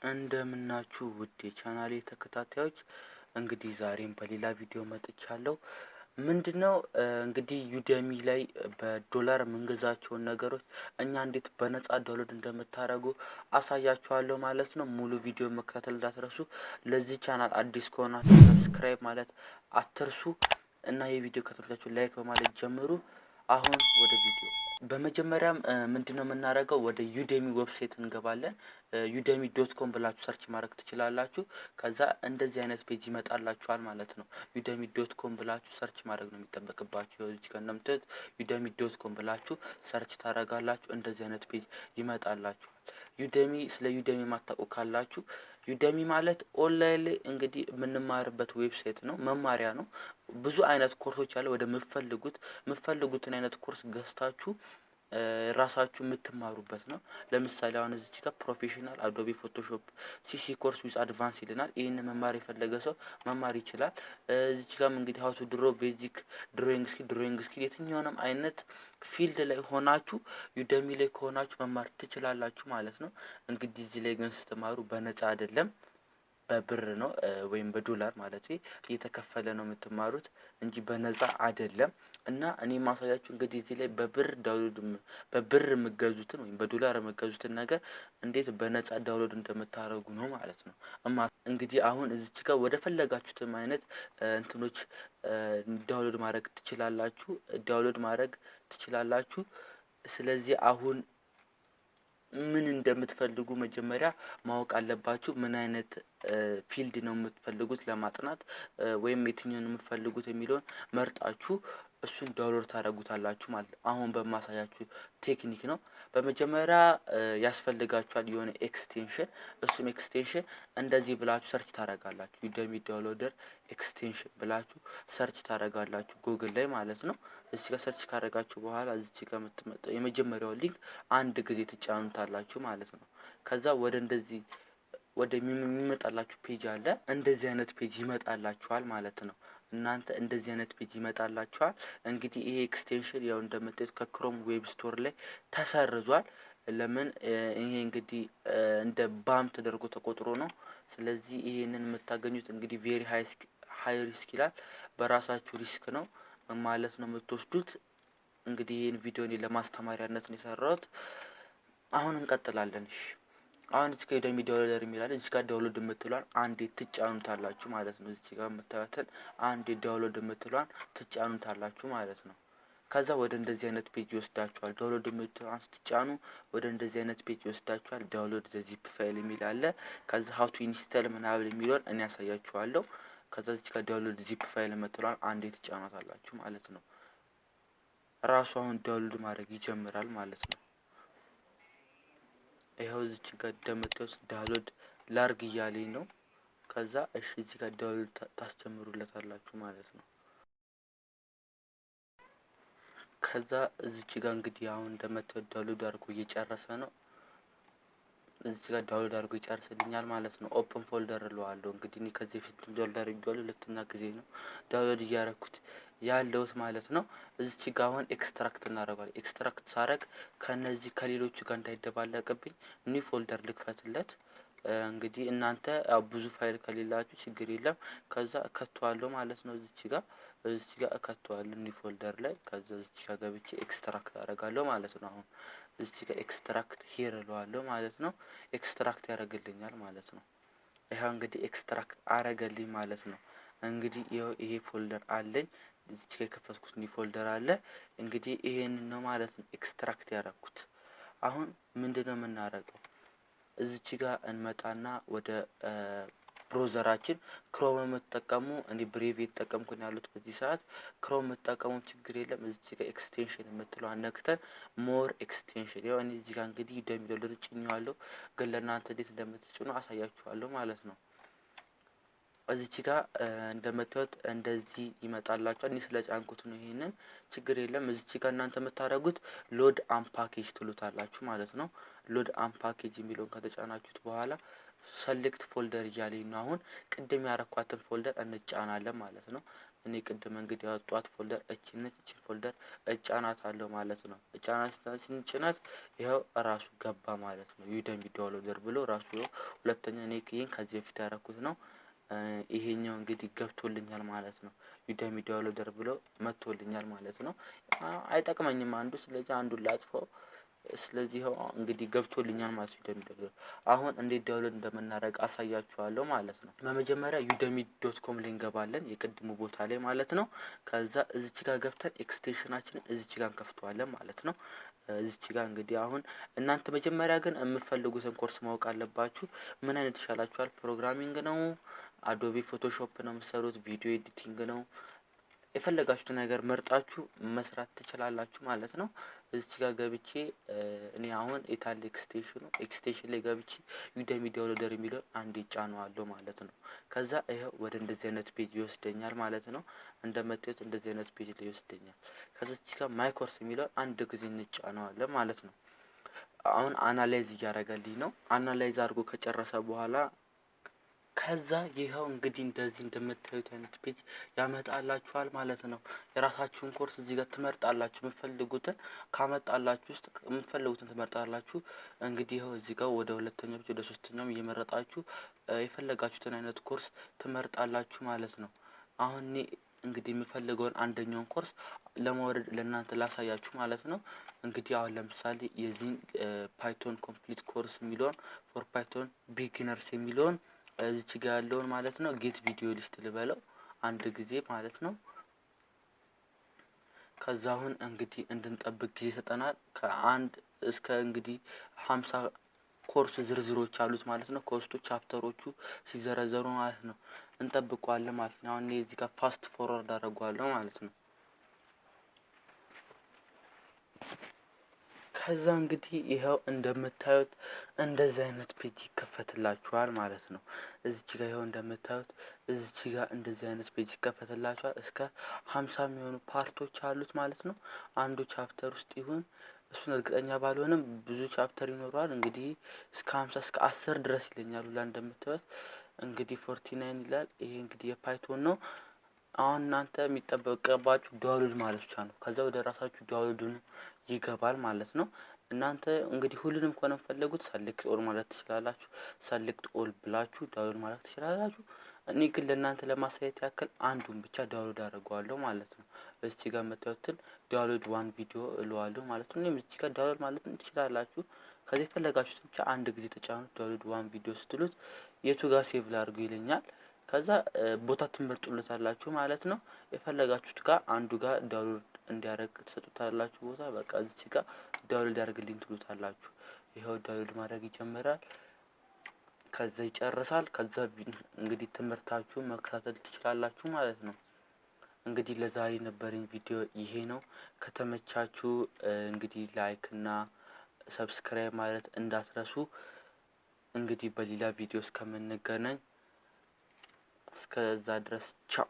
እንደምናችሁ ውድ የቻናሌ ተከታታዮች እንግዲህ ዛሬም በሌላ ቪዲዮ መጥቻለሁ። ምንድነው እንግዲህ ዩደሚ ላይ በዶላር የምንገዛቸውን ነገሮች እኛ እንዴት በነፃ ዳውንሎድ እንደምታደርጉ አሳያችኋለሁ ማለት ነው። ሙሉ ቪዲዮ መከታተል እንዳትረሱ። ለዚህ ቻናል አዲስ ከሆናችሁ ሰብስክራይብ ማለት አትርሱ እና የቪዲዮ ከተመቻችሁ ላይክ በማለት ጀምሩ። አሁን ወደ ቪዲዮ በመጀመሪያም ምንድነው የምናደርገው ወደ ዩዴሚ ዌብሳይት እንገባለን። udemy.com ብላችሁ ሰርች ማድረግ ትችላላችሁ። ከዛ እንደዚህ አይነት ፔጅ ይመጣላችኋል ማለት ነው። udemy.com ብላችሁ ሰርች ማድረግ ነው የሚጠበቅባችሁ። እዚህ ጋር እንደምታዩት udemy.com ብላችሁ ሰርች ታደርጋላችሁ። እንደዚህ አይነት ፔጅ ይመጣላችኋል። ዩደሚ ስለ ዩደሚ ማታውቁ ካላችሁ ዩደሚ ማለት ኦንላይን ላይ እንግዲህ የምንማርበት ዌብሳይት ነው፣ መማሪያ ነው። ብዙ አይነት ኮርሶች አለ። ወደ የምትፈልጉትን አይነት ኮርስ ገዝታችሁ ራሳችሁ የምትማሩበት ነው። ለምሳሌ አሁን እዚች ጋር ፕሮፌሽናል አዶቢ ፎቶሾፕ ሲሲ ኮርስ ዊዝ አድቫንስ ይልናል። ይሄን መማር የፈለገ ሰው መማር ይችላል። እዚች ጋርም እንግዲህ ሀው ቱ ድሮ ቤዚክ ድሮይንግ ስኪል የትኛውንም አይነት ፊልድ ላይ ሆናችሁ ዩደሚ ላይ ከሆናችሁ መማር ትችላላችሁ ማለት ነው። እንግዲህ እዚህ ላይ ግን ስትማሩ በነፃ አይደለም፣ በብር ነው ወይም በዶላር ማለት እየተከፈለ ነው የምትማሩት እንጂ በነፃ አይደለም። እና እኔ ማሳያችሁ እንግዲህ እዚህ ላይ በብር የምገዙትን ወይም በዶላር የምገዙትን ነገር እንዴት በነፃ ዳውንሎድ እንደምታደርጉ ነው ማለት ነው። እንግዲህ አሁን እዚች ጋር ወደ ፈለጋችሁትም አይነት እንትኖች ዳውንሎድ ማድረግ ትችላላችሁ። ስለዚህ አሁን ምን እንደምትፈልጉ መጀመሪያ ማወቅ አለባችሁ። ምን አይነት ፊልድ ነው የምትፈልጉት ለማጥናት ወይም የትኛውን ነው የምትፈልጉት የሚለውን መርጣችሁ እሱን ዳውንሎድ ታደርጉታላችሁ ማለት ነው። አሁን በማሳያችሁ ቴክኒክ ነው። በመጀመሪያ ያስፈልጋችኋል የሆነ ኤክስቴንሽን። እሱም ኤክስቴንሽን እንደዚህ ብላችሁ ሰርች ታደርጋላችሁ። ዩደሚ ዳውንሎደር ኤክስቴንሽን ብላችሁ ሰርች ታደርጋላችሁ ጉግል ላይ ማለት ነው። እዚህ ጋር ሰርች ካደረጋችሁ በኋላ እዚህ ጋር የምትመጣው የመጀመሪያው ሊንክ አንድ ጊዜ ትጫኑታላችሁ ማለት ነው። ከዛ ወደ የሚመጣላችሁ ፔጅ አለ። እንደዚህ አይነት ፔጅ ይመጣላችኋል ማለት ነው። እናንተ እንደዚህ አይነት ፔጅ ይመጣላችኋል። እንግዲህ ይሄ ኤክስቴንሽን ያው እንደምታዩት ከክሮም ዌብ ስቶር ላይ ተሰርዟል። ለምን ይሄ እንግዲህ እንደ ባም ተደርጎ ተቆጥሮ ነው። ስለዚህ ይሄንን የምታገኙት እንግዲህ ቬሪ ሃይ ሪስክ ይላል። በራሳችሁ ሪስክ ነው ማለት ነው የምትወስዱት። እንግዲህ ይሄን ቪዲዮ እኔ ለማስተማሪያነት ነው የሰራሁት። አሁን እንቀጥላለን። እሺ አሁን እዚህ ጋር ዩደሚ ዳውንሎደር የሚላል እዚህ ጋር ዳውንሎድ የምትሏን አንዴ ትጫኑታላችሁ ማለት ነው። እዚህ ጋር የምታዩትን አንዴ ዳውንሎድ የምትሏን ትጫኑታላችሁ ማለት ነው። ከዛ ወደ እንደዚህ አይነት ፔጅ ይወስዳችኋል። ዳውንሎድ የምትሏን ስትጫኑ ወደ እንደዚህ አይነት ፔጅ ይወስዳችኋል። ዳውንሎድ ዘ ዚፕ ፋይል የሚል አለ። ከዛ ሀው ቱ ኢንስቶል ምናምን የሚለውን እኔ ያሳያችኋለሁ። ከዛ እዚህ ጋር ዳውንሎድ ዚፕ ፋይል የምትሏን አንዴ ትጫኑታላችሁ ማለት ነው። ራሱ አሁን ዳውንሎድ ማድረግ ይጀምራል ማለት ነው። ይኸው እዚች ጋር እንደምታዩት ዳውንሎድ ላርግ እያለኝ ነው። ከዛ እሺ እዚህ ጋር ዳውንሎድ ታስጀምሩለታላችሁ ማለት ነው። ከዛ እዚች ጋር እንግዲህ አሁን እንደምታዩት ዳውንሎድ አድርጎ እየጨረሰ ነው። እዚች ጋር ዳውንሎድ አድርጎ ይጨርስልኛል ማለት ነው። ኦፕን ፎልደር እለዋለሁ። እንግዲህ እኔ ከዚህ በፊት ዳውንሎድ አድርጌዋለሁ፣ ሁለተኛ ጊዜ ነው ዳውንሎድ እያደረኩት ያለውት ማለት ነው። እዚች ጋር አሁን ኤክስትራክት እናደርጋለን። ኤክስትራክት ሳረግ ከነዚህ ከሌሎቹ ጋር እንዳይደባለቅብኝ ኒው ፎልደር ልክፈትለት። እንግዲህ እናንተ ያው ብዙ ፋይል ከሌላችሁ ችግር የለም። ከዛ እከተዋለሁ ማለት ነው። እዚች ጋር እከተዋለሁ ኒው ፎልደር ላይ። ከዛ እዚች ጋር ገብቼ ኤክስትራክት አደርጋለሁ ማለት ነው። አሁን እዚች ጋር ኤክስትራክት ሄር እለዋለሁ ማለት ነው። ኤክስትራክት ያደርግልኛል ማለት ነው። ይሄው እንግዲህ ኤክስትራክት አረገልኝ ማለት ነው። እንግዲህ ይሄ ፎልደር አለኝ። እዚች ጋር የከፈትኩት ኒው ፎልደር አለ። እንግዲህ ይሄንን ነው ማለት ነው ኤክስትራክት ያደረኩት። አሁን ምንድነው የምናደርገው? እዚች ጋር እንመጣና ወደ ብሮዘራችን ክሮም የምትጠቀሙ እኔ ብሬቭ የተጠቀምኩኝ ያሉት በዚህ ሰዓት ክሮም የምትጠቀሙ ችግር የለም። እዚህ ጋር ኤክስቴንሽን የምትለዋን ነክተን ሞር ኤክስቴንሽን ያው እኔ እዚህ ጋር እንግዲህ ዩደሚ ዳውንሎድ ጭኜዋለሁ፣ ግን ለእናንተ እንዴት እንደምትጭኑ አሳያችኋለሁ ማለት ነው። እዚች ጋር እንደምታዩት እንደዚህ ይመጣላችኋል። እኔ ስለጫንኩት ነው ይሄንን፣ ችግር የለም። እዚች ጋር እናንተ የምታደርጉት ሎድ አምፓኬጅ ትሉታላችሁ ማለት ነው። ሎድ አምፓኬጅ የሚለውን ከተጫናችሁት በኋላ ሰሌክት ፎልደር እያለኝ ነው። አሁን ቅድም ያረኳትን ፎልደር እንጫናለን ማለት ነው። እኔ ቅድም እንግዲህ ያወጣኋት ፎልደር እቺ ነች። እቺ ፎልደር እጫናታለሁ ማለት ነው። ጭናት ይኸው ራሱ ገባ ማለት ነው። ዩደሚ ዳውንሎደር ብሎ ራሱ ይኸው ሁለተኛ እኔ ይሄን ከዚህ በፊት ያደረኩት ነው። ይሄኛው እንግዲህ ገብቶልኛል ማለት ነው። ዩደሚ ዳውንሎደር ብሎ መጥቶልኛል ማለት ነው። አይጠቅመኝም አንዱ፣ ስለዚህ አንዱን ላጥፈው። ስለዚህ ይኸው እንግዲህ ገብቶልኛል ማለት ነው። ዩደሚ ዳውንሎደር አሁን እንዴት ዳውንሎድ እንደምናደርግ አሳያችኋለሁ ማለት ነው። በመጀመሪያ udemy.com ላይ እንገባለን፣ የቅድሙ ቦታ ላይ ማለት ነው። ከዛ እዚች ጋር ገብተን ኤክስቴንሽናችንን እዚች ጋር እንከፍተዋለን ማለት ነው። እዚች ጋር እንግዲህ አሁን እናንተ መጀመሪያ ግን የምትፈልጉትን ኮርስ ማወቅ አለባችሁ። ምን አይነት ይሻላችኋል? ፕሮግራሚንግ ነው? አዶቢ ፎቶሾፕ ነው የምትሰሩት? ቪዲዮ ኤዲቲንግ ነው? የፈለጋችሁትን ነገር መርጣችሁ መስራት ትችላላችሁ ማለት ነው። እዚች ጋር ገብቼ እኔ አሁን የታለ ኤክስቴንሽን ላይ ገብቼ ዩደሚ ዳውንሎደር የሚለው አንድ ይጫነዋለሁ ማለት ነው። ከዛ ይኸው ወደ እንደዚህ አይነት ፔጅ ይወስደኛል ማለት ነው። እንደምታዩት እንደዚህ አይነት ፔጅ ላይ ይወስደኛል። ከዛ እዚህ ጋር ማይ ኮርስ የሚለው አንድ ጊዜ እንጫነዋለን ማለት ነው። አሁን አናላይዝ እያደረገልኝ ነው። አናላይዝ አድርጎ ከጨረሰ በኋላ ከዛ ይኸው እንግዲህ እንደዚህ እንደምታዩት አይነት ፔጅ ያመጣላችኋል ማለት ነው። የራሳችሁን ኮርስ እዚህ ጋር ትመርጣላችሁ። የምትፈልጉትን ካመጣላችሁ ውስጥ የምትፈልጉትን ትመርጣላችሁ። እንግዲህ ይኸው እዚህ ጋር ወደ ሁለተኛው ወደ ሶስተኛውም እየመረጣችሁ የፈለጋችሁትን አይነት ኮርስ ትመርጣላችሁ ማለት ነው። አሁን እኔ እንግዲህ የምፈልገውን አንደኛውን ኮርስ ለማውረድ ለእናንተ ላሳያችሁ ማለት ነው። እንግዲህ አሁን ለምሳሌ የዚህን ፓይቶን ኮምፕሊት ኮርስ የሚለውን ፎር ፓይቶን ቢጊነርስ የሚለውን እዚች ጋር ያለውን ማለት ነው ጌት ቪዲዮ ሊስት ልበለው አንድ ጊዜ ማለት ነው። ከዛ አሁን እንግዲህ እንድንጠብቅ ጊዜ ይሰጠናል። ከአንድ እስከ እንግዲህ 50 ኮርስ ዝርዝሮች አሉት ማለት ነው። ከውስጡ ቻፕተሮቹ ሲዘረዘሩ ማለት ነው። እንጠብቀዋለን ማለት ነው። አሁን እዚህ ጋር ፋስት ፎርዋርድ አደርገዋለሁ ማለት ነው። ከዛ እንግዲህ ይኸው እንደምታዩት እንደዚህ አይነት ፔጅ ይከፈትላችኋል ማለት ነው። እዚች ጋር ይኸው እንደምታዩት እዚች ጋር እንደዚህ አይነት ፔጅ ይከፈትላችኋል። እስከ 50 የሚሆኑ ፓርቶች አሉት ማለት ነው። አንዱ ቻፕተር ውስጥ ይሁን እሱን እርግጠኛ ባልሆንም ብዙ ቻፕተር ይኖረዋል። እንግዲህ እስከ 50 እስከ 10 ድረስ ይለኛል ሁላ እንደምታዩት እንግዲህ 49 ይላል። ይሄ እንግዲህ የፓይቶን ነው። አሁን እናንተ የሚጠበቅባችሁ ዳውንሎድ ማለት ብቻ ነው። ከዛ ወደ ራሳችሁ ዳውንሎዱን ይገባል ማለት ነው። እናንተ እንግዲህ ሁሉንም ከሆነ የምትፈልጉት ሰሌክት ኦል ማለት ትችላላችሁ። ሰሌክት ኦል ብላችሁ ዳውንሎድ ማለት ትችላላችሁ። እኔ ግን ለእናንተ ለማሳየት ያክል አንዱን ብቻ ዳውንሎድ አደርገዋለሁ ማለት ነው። እዚህ ጋር የምታዩትን ዳውንሎድ ዋን ቪዲዮ እለዋለሁ ማለት ነው። እኔም እዚህ ጋር ዳውንሎድ ማለት ትችላላችሁ። ከዚህ የፈለጋችሁት ብቻ አንድ ጊዜ ተጫኑት። ዳውንሎድ ዋን ቪዲዮ ስትሉት የቱ ጋር ሴቭ ላድርጉ ይለኛል። ከዛ ቦታ ትመርጡለታላችሁ ማለት ነው። የፈለጋችሁት ጋር አንዱ ጋር ዳውንሎድ እንዲያደርግ ትሰጡታላችሁ ቦታ። በቃ እዚህ ጋር ዳውንሎድ ያደርግልኝ ትሉታላችሁ። ይኸው ዳውንሎድ ማድረግ ይጀምራል። ከዛ ይጨርሳል። ከዛ እንግዲህ ትምህርታችሁን መከታተል ትችላላችሁ ማለት ነው። እንግዲህ ለዛሬ ነበረኝ ቪዲዮ ይሄ ነው። ከተመቻችሁ እንግዲህ ላይክ እና ሰብስክራይብ ማለት እንዳትረሱ። እንግዲህ በሌላ ቪዲዮ እስከምንገናኝ እስከዛ ድረስ ቻው።